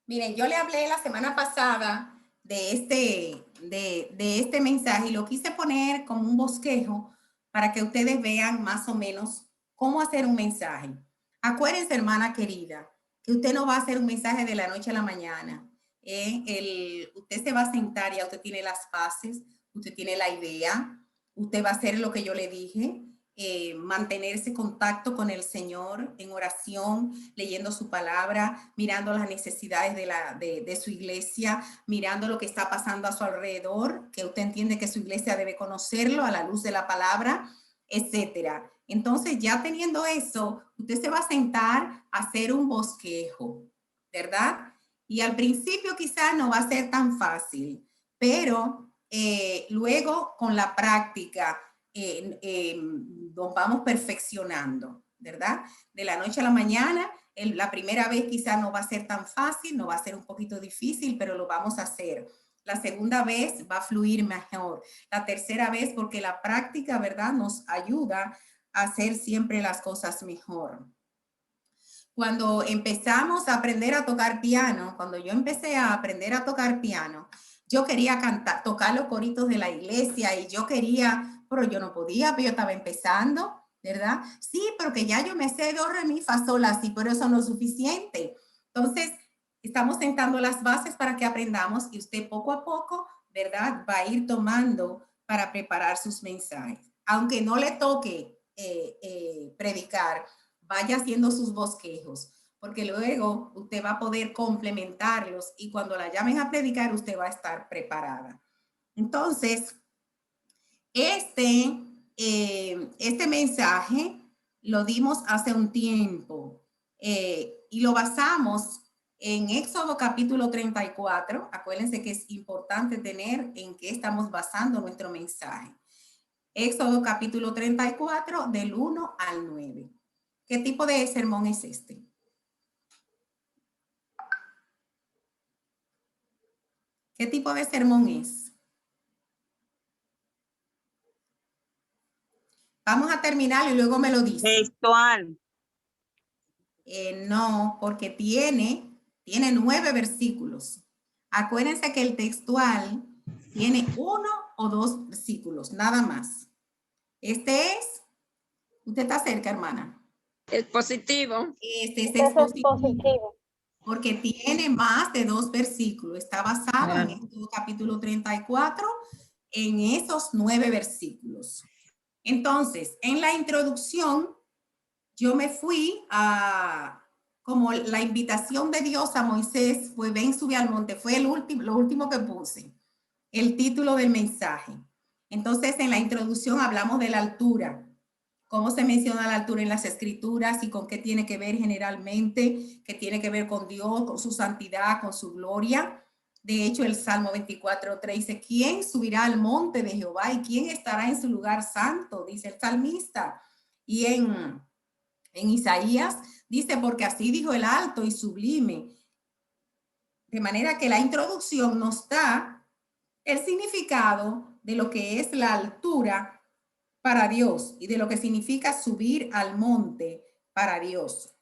Miren, yo le hablé la semana pasada de este mensaje y lo quise poner como un bosquejo para que ustedes vean más o menos cómo hacer un mensaje. Acuérdense, hermana querida, que usted no va a hacer un mensaje de la noche a la mañana. Usted se va a sentar, ya usted tiene las bases, usted tiene la idea, usted va a hacer lo que yo le dije, mantener ese contacto con el Señor en oración, leyendo su palabra, mirando las necesidades de su iglesia, mirando lo que está pasando a su alrededor, que usted entiende que su iglesia debe conocerlo a la luz de la palabra, etcétera. Entonces, ya teniendo eso, usted se va a sentar a hacer un bosquejo, ¿verdad? Y al principio quizás no va a ser tan fácil, pero luego con la práctica nos vamos perfeccionando, ¿verdad? De la noche a la mañana, la primera vez quizás no va a ser tan fácil, no va a ser un poquito difícil, pero lo vamos a hacer. La segunda vez va a fluir mejor. La tercera vez, porque la práctica, ¿verdad? Nos ayuda a hacer siempre las cosas mejor. Cuando empezamos a aprender a tocar piano, cuando yo empecé a aprender a tocar piano, yo quería cantar, tocar los coritos de la iglesia y yo quería, pero yo no podía, pero yo estaba empezando, ¿verdad? Sí, pero que ya yo me sé do, re, mi, fa, sol, así, pero eso no es suficiente. Entonces, estamos sentando las bases para que aprendamos y usted poco a poco, ¿verdad? Va a ir tomando para preparar sus mensajes. Aunque no le toque predicar, vaya haciendo sus bosquejos, porque luego usted va a poder complementarlos y cuando la llamen a predicar, usted va a estar preparada. Entonces, este mensaje lo dimos hace un tiempo y lo basamos en Éxodo capítulo 34. Acuérdense que es importante tener en qué estamos basando nuestro mensaje. Éxodo capítulo 34, del 1 al 9. ¿Qué tipo de sermón es este? ¿Qué tipo de sermón es? Vamos a terminar y luego me lo dice. Textual. No, porque tiene 9 versículos. Acuérdense que el textual tiene 1 o 2 versículos, nada más. Este es, usted está cerca, hermana. Expositivo. Este es Eso es expositivo, positivo. porque tiene más de 2 versículos. Está basado en Éxodo capítulo 34, en esos 9 versículos. Entonces, en la introducción, yo me fui a, como la invitación de Dios a Moisés fue, ven, sube al monte, fue lo último que puse, el título del mensaje. Entonces, en la introducción hablamos de la altura, cómo se menciona la altura en las escrituras y con qué tiene que ver generalmente, que tiene que ver con Dios, con su santidad, con su gloria. De hecho, el Salmo 24:3 dice, ¿quién subirá al monte de Jehová y quién estará en su lugar santo? Dice el salmista. Y en Isaías dice, porque así dijo el alto y sublime. De manera que la introducción nos da el significado de lo que es la altura para Dios y de lo que significa subir al monte para Dios.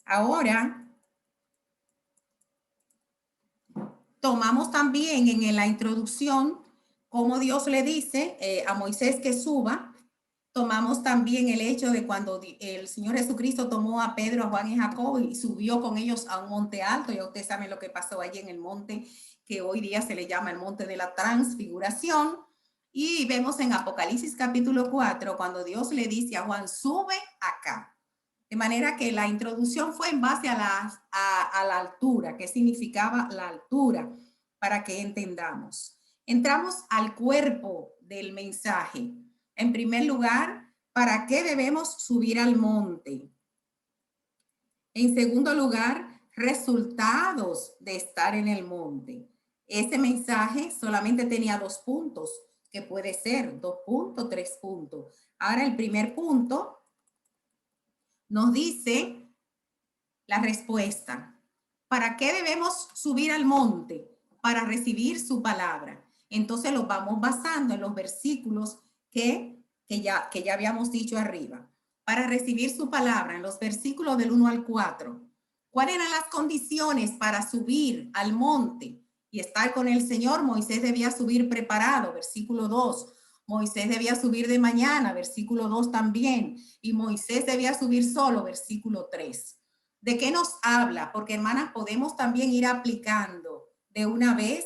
Ahora, tomamos también en la introducción cómo Dios le dice a Moisés que suba. Tomamos también el hecho de cuando el Señor Jesucristo tomó a Pedro, a Juan y a Jacobo y subió con ellos a un monte alto. Ya ustedes saben lo que pasó allí en el monte que hoy día se le llama el monte de la transfiguración. Y vemos en Apocalipsis capítulo 4 cuando Dios le dice a Juan, sube acá. De manera que la introducción fue en base a la altura, qué significaba la altura, para que entendamos. Entramos al cuerpo del mensaje. En primer lugar, ¿para qué debemos subir al monte? En segundo lugar, resultados de estar en el monte. Ese mensaje solamente tenía 2 puntos, que puede ser 2 puntos, 3 puntos. Ahora el primer punto nos dice la respuesta. ¿Para qué debemos subir al monte? Para recibir su palabra. Entonces los vamos basando en los versículos que ya habíamos dicho arriba. Para recibir su palabra, en los versículos del 1 al 4. ¿Cuáles eran las condiciones para subir al monte y estar con el Señor? Moisés debía subir preparado, versículo 2. Moisés debía subir de mañana, versículo 2 también. Y Moisés debía subir solo, versículo 3. ¿De qué nos habla? Porque, hermanas, podemos también ir aplicando de una vez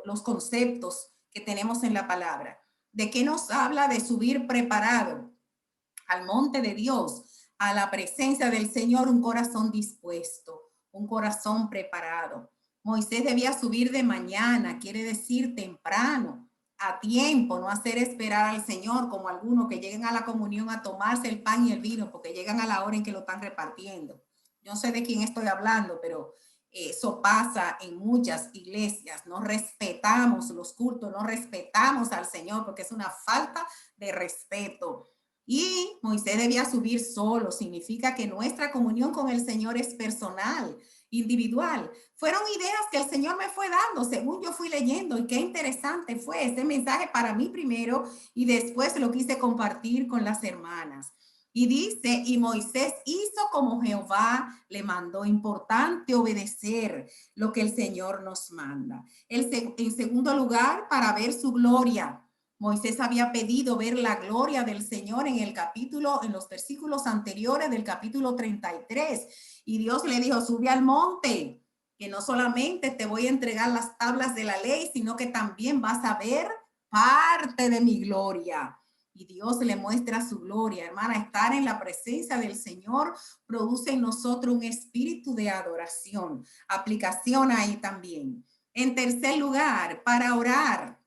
los conceptos que tenemos en la palabra. ¿De qué nos habla? De subir preparado al monte de Dios, a la presencia del Señor, un corazón dispuesto, un corazón preparado. Moisés debía subir de mañana, quiere decir temprano, a tiempo, no hacer esperar al Señor como algunos que lleguen a la comunión a tomarse el pan y el vino porque llegan a la hora en que lo están repartiendo. Yo no sé de quién estoy hablando, pero eso pasa en muchas iglesias. No respetamos los cultos, no respetamos al Señor porque es una falta de respeto. Y Moisés debía subir solo, significa que nuestra comunión con el Señor es personal, individual. Fueron ideas que el Señor me fue dando según yo fui leyendo y qué interesante fue este mensaje para mí primero y después lo quise compartir con las hermanas. Y dice, y Moisés hizo como Jehová le mandó. Importante obedecer lo que el Señor nos manda. En segundo lugar, para ver su gloria. Moisés había pedido ver la gloria del Señor en los versículos anteriores del capítulo 33. Y Dios le dijo, sube al monte, que no solamente te voy a entregar las tablas de la ley, sino que también vas a ver parte de mi gloria. Y Dios le muestra su gloria. Hermana, estar en la presencia del Señor produce en nosotros un espíritu de adoración. Aplicación ahí también. En tercer lugar, para orar.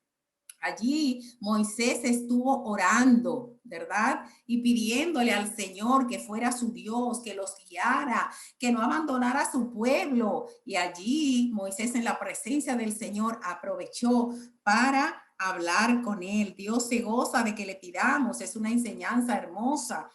Allí Moisés estuvo orando, ¿verdad? Y pidiéndole al Señor que fuera su Dios, que los guiara, que no abandonara a su pueblo. Y allí Moisés en la presencia del Señor aprovechó para hablar con Él. Dios se goza de que le pidamos, es una enseñanza hermosa.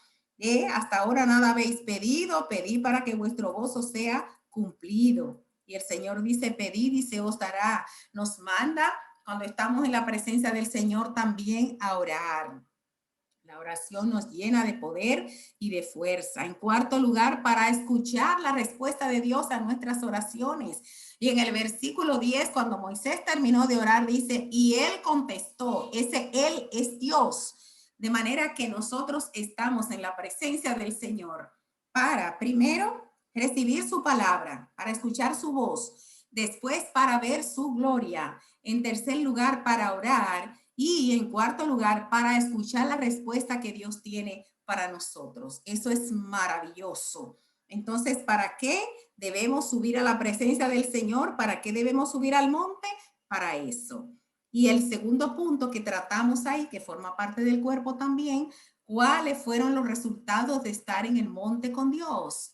Hasta ahora nada habéis pedido, pedid para que vuestro gozo sea cumplido. Y el Señor dice, pedid y se os dará. Nos manda cuando estamos en la presencia del Señor también a orar. La oración nos llena de poder y de fuerza. En cuarto lugar, para escuchar la respuesta de Dios a nuestras oraciones. Y en el versículo 10, cuando Moisés terminó de orar, dice, y él contestó, ese él es Dios. De manera que nosotros estamos en la presencia del Señor para, primero, recibir su palabra, para escuchar su voz. Después, para ver su gloria. En tercer lugar, para orar. Y en cuarto lugar, para escuchar la respuesta que Dios tiene para nosotros. Eso es maravilloso. Entonces, ¿para qué debemos subir a la presencia del Señor? ¿Para qué debemos subir al monte? Para eso. Y el segundo punto que tratamos ahí, que forma parte del cuerpo también, ¿cuáles fueron los resultados de estar en el monte con Dios?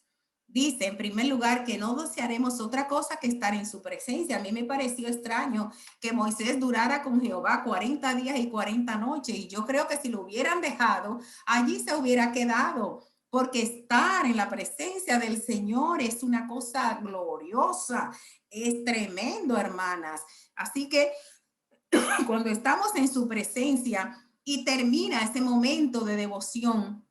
Dice, en primer lugar, que no desearemos otra cosa que estar en su presencia. A mí me pareció extraño que Moisés durara con Jehová 40 días y 40 noches. Y yo creo que si lo hubieran dejado, allí se hubiera quedado. Porque estar en la presencia del Señor es una cosa gloriosa. Es tremendo, hermanas. Así que cuando estamos en su presencia y termina ese momento de devoción,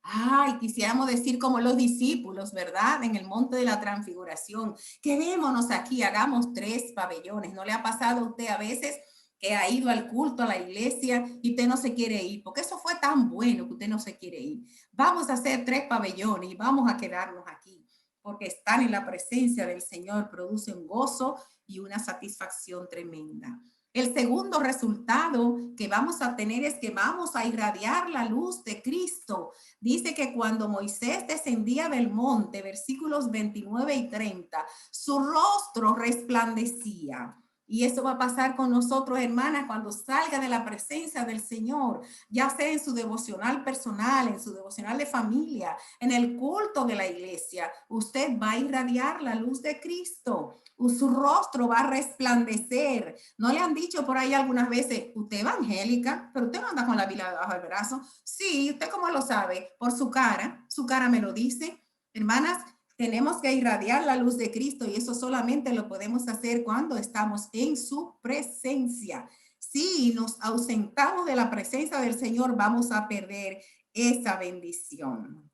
ay, quisiéramos decir como los discípulos, ¿verdad? En el monte de la transfiguración. Quedémonos aquí, hagamos 3 pabellones. ¿No le ha pasado a usted a veces que ha ido al culto, a la iglesia y usted no se quiere ir? Porque eso fue tan bueno que usted no se quiere ir. Vamos a hacer 3 pabellones y vamos a quedarnos aquí. Porque estar en la presencia del Señor produce un gozo y una satisfacción tremenda. El segundo resultado que vamos a tener es que vamos a irradiar la luz de Cristo. Dice que cuando Moisés descendía del monte, versículos 29 y 30, su rostro resplandecía. Y eso va a pasar con nosotros, hermanas, cuando salga de la presencia del Señor, ya sea en su devocional personal, en su devocional de familia, en el culto de la iglesia. Usted va a irradiar la luz de Cristo. Su rostro va a resplandecer. ¿No le han dicho por ahí algunas veces, usted es evangélica, pero usted no anda con la Biblia debajo del brazo? Sí, ¿usted cómo lo sabe? Por su cara me lo dice. Hermanas, tenemos que irradiar la luz de Cristo y eso solamente lo podemos hacer cuando estamos en su presencia. Si nos ausentamos de la presencia del Señor, vamos a perder esa bendición.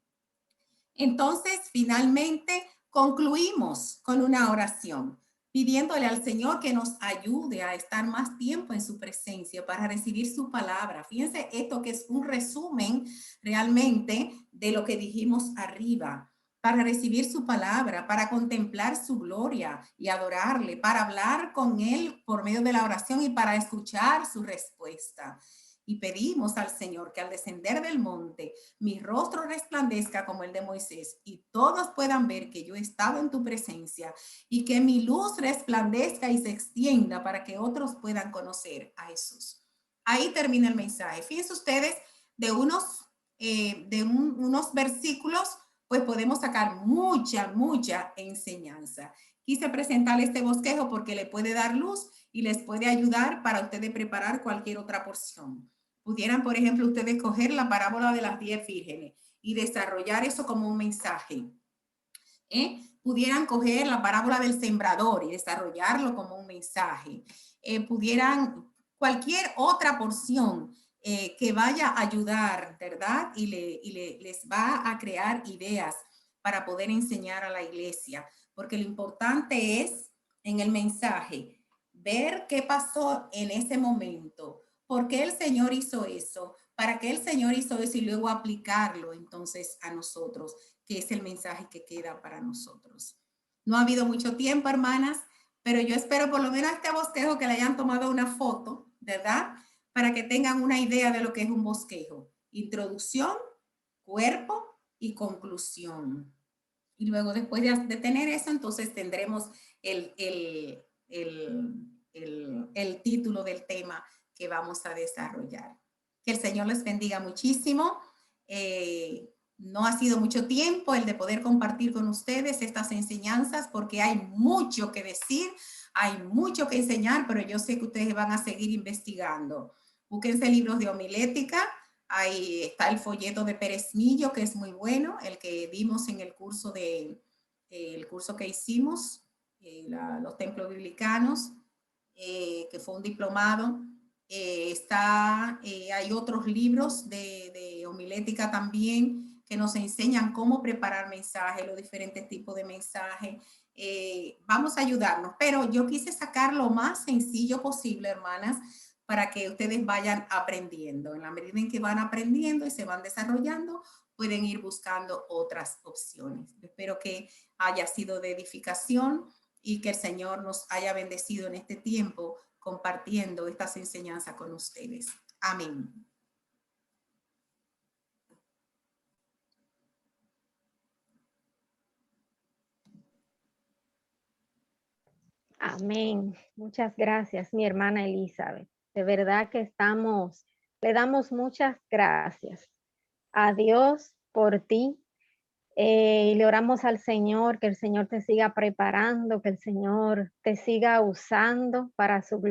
Entonces, finalmente, concluimos con una oración, pidiéndole al Señor que nos ayude a estar más tiempo en su presencia para recibir su palabra. Fíjense esto que es un resumen realmente de lo que dijimos arriba. Para recibir su palabra, para contemplar su gloria y adorarle, para hablar con él por medio de la oración y para escuchar su respuesta. Y pedimos al Señor que al descender del monte, mi rostro resplandezca como el de Moisés y todos puedan ver que yo he estado en tu presencia y que mi luz resplandezca y se extienda para que otros puedan conocer a Jesús. Ahí termina el mensaje. Fíjense ustedes, de unos versículos, pues podemos sacar mucha enseñanza. Quise presentarle este bosquejo porque le puede dar luz y les puede ayudar para ustedes preparar cualquier otra porción. Pudieran, por ejemplo, ustedes coger la parábola de las 10 vírgenes y desarrollar eso como un mensaje. Pudieran coger la parábola del sembrador y desarrollarlo como un mensaje. Pudieran cualquier otra porción que vaya a ayudar, ¿verdad? Y les va a crear ideas para poder enseñar a la iglesia. Porque lo importante es en el mensaje ver qué pasó en ese momento, por qué el Señor hizo eso, para qué el Señor hizo eso y luego aplicarlo entonces a nosotros, que es el mensaje que queda para nosotros. No ha habido mucho tiempo, hermanas, pero yo espero por lo menos este bosquejo que le hayan tomado una foto, ¿verdad? Para que tengan una idea de lo que es un bosquejo. Introducción, cuerpo y conclusión. Y luego después de tener eso, entonces tendremos el título del tema que vamos a desarrollar. Que el Señor les bendiga muchísimo. No ha sido mucho tiempo el de poder compartir con ustedes estas enseñanzas porque hay mucho que decir, Hay mucho que enseñar, pero yo sé que ustedes van a seguir investigando. Búsquense libros de homilética. Ahí está el folleto de Pérez Millo, que es muy bueno, el que vimos en el curso, el curso que hicimos, los templos biblicanos, que fue un diplomado. Hay otros libros de homilética también que nos enseñan cómo preparar mensajes, los diferentes tipos de mensajes. Vamos a ayudarnos, pero yo quise sacar lo más sencillo posible, hermanas, para que ustedes vayan aprendiendo. En la medida en que van aprendiendo y se van desarrollando, pueden ir buscando otras opciones. Espero que haya sido de edificación y que el Señor nos haya bendecido en este tiempo compartiendo estas enseñanzas con ustedes. Amén. Amén. Muchas gracias, mi hermana Elizabeth. De verdad que le damos muchas gracias a Dios por ti. Y le oramos al Señor, que el Señor te siga preparando, que el Señor te siga usando para su gloria.